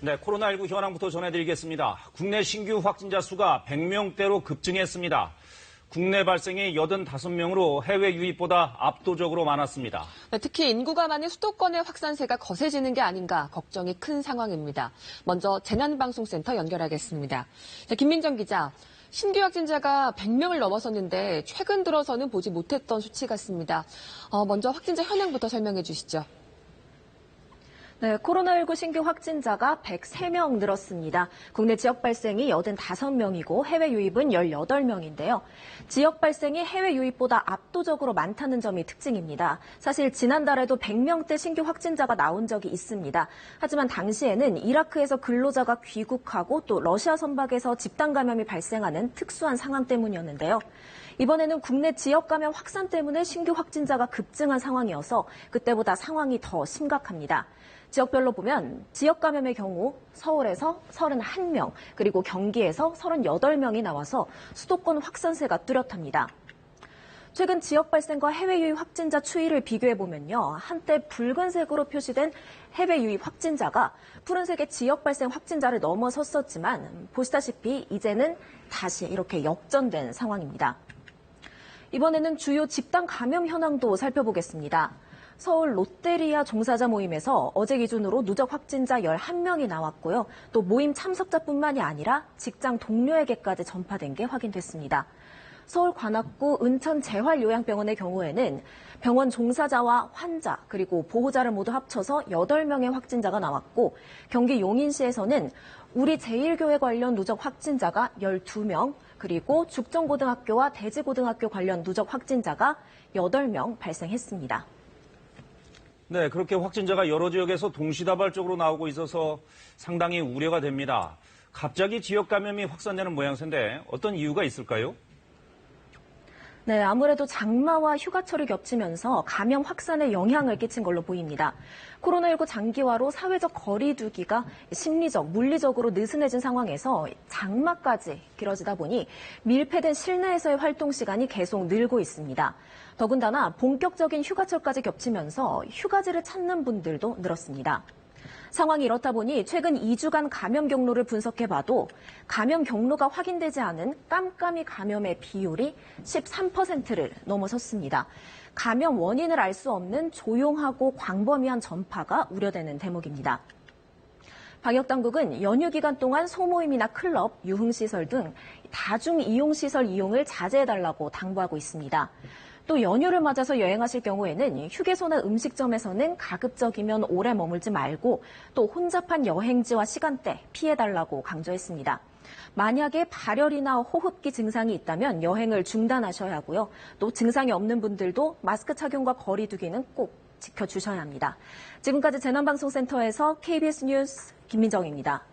네, 코로나19 현황부터 전해드리겠습니다. 국내 신규 확진자 수가 100명대로 급증했습니다. 국내 발생이 85명으로 해외 유입보다 압도적으로 많았습니다. 네, 특히 인구가 많은 수도권의 확산세가 거세지는 게 아닌가 걱정이 큰 상황입니다. 먼저 재난방송센터 연결하겠습니다. 자, 김민정 기자. 신규 확진자가 100명을 넘어섰는데 최근 들어서는 보지 못했던 수치 같습니다. 먼저 확진자 현황부터 설명해 주시죠. 네, 코로나19 신규 확진자가 103명 늘었습니다. 국내 지역 발생이 85명이고 해외 유입은 18명인데요. 지역 발생이 해외 유입보다 압도적으로 많다는 점이 특징입니다. 사실 지난달에도 100명대 신규 확진자가 나온 적이 있습니다. 하지만 당시에는 이라크에서 근로자가 귀국하고 또 러시아 선박에서 집단 감염이 발생하는 특수한 상황 때문이었는데요. 이번에는 국내 지역 감염 확산 때문에 신규 확진자가 급증한 상황이어서 그때보다 상황이 더 심각합니다. 지역별로 보면 지역 감염의 경우 서울에서 31명, 그리고 경기에서 38명이 나와서 수도권 확산세가 뚜렷합니다. 최근 지역 발생과 해외 유입 확진자 추이를 비교해보면요. 한때 붉은색으로 표시된 해외 유입 확진자가 푸른색의 지역 발생 확진자를 넘어섰었지만 보시다시피 이제는 다시 이렇게 역전된 상황입니다. 이번에는 주요 집단 감염 현황도 살펴보겠습니다. 서울 롯데리아 종사자 모임에서 어제 기준으로 누적 확진자 11명이 나왔고요. 또 모임 참석자뿐만이 아니라 직장 동료에게까지 전파된 게 확인됐습니다. 서울 관악구 은천재활요양병원의 경우에는 병원 종사자와 환자 그리고 보호자를 모두 합쳐서 8명의 확진자가 나왔고 경기 용인시에서는 우리 제일교회 관련 누적 확진자가 12명 그리고 죽전고등학교와 대지고등학교 관련 누적 확진자가 8명 발생했습니다. 네, 그렇게 확진자가 여러 지역에서 동시다발적으로 나오고 있어서 상당히 우려가 됩니다. 갑자기 지역 감염이 확산되는 모양새인데 어떤 이유가 있을까요? 네, 아무래도 장마와 휴가철이 겹치면서 감염 확산에 영향을 끼친 걸로 보입니다. 코로나19 장기화로 사회적 거리 두기가 심리적, 물리적으로 느슨해진 상황에서 장마까지 길어지다 보니 밀폐된 실내에서의 활동 시간이 계속 늘고 있습니다. 더군다나 본격적인 휴가철까지 겹치면서 휴가지를 찾는 분들도 늘었습니다. 상황이 이렇다 보니 최근 2주간 감염 경로를 분석해봐도 감염 경로가 확인되지 않은 깜깜이 감염의 비율이 13%를 넘어섰습니다. 감염 원인을 알 수 없는 조용하고 광범위한 전파가 우려되는 대목입니다. 방역당국은 연휴 기간 동안 소모임이나 클럽, 유흥시설 등 다중이용시설 이용을 자제해달라고 당부하고 있습니다. 또 연휴를 맞아서 여행하실 경우에는 휴게소나 음식점에서는 가급적이면 오래 머물지 말고 또 혼잡한 여행지와 시간대 피해달라고 강조했습니다. 만약에 발열이나 호흡기 증상이 있다면 여행을 중단하셔야 하고요. 또 증상이 없는 분들도 마스크 착용과 거리 두기는 꼭 지켜주셔야 합니다. 지금까지 재난방송센터에서 KBS 뉴스 김민정입니다.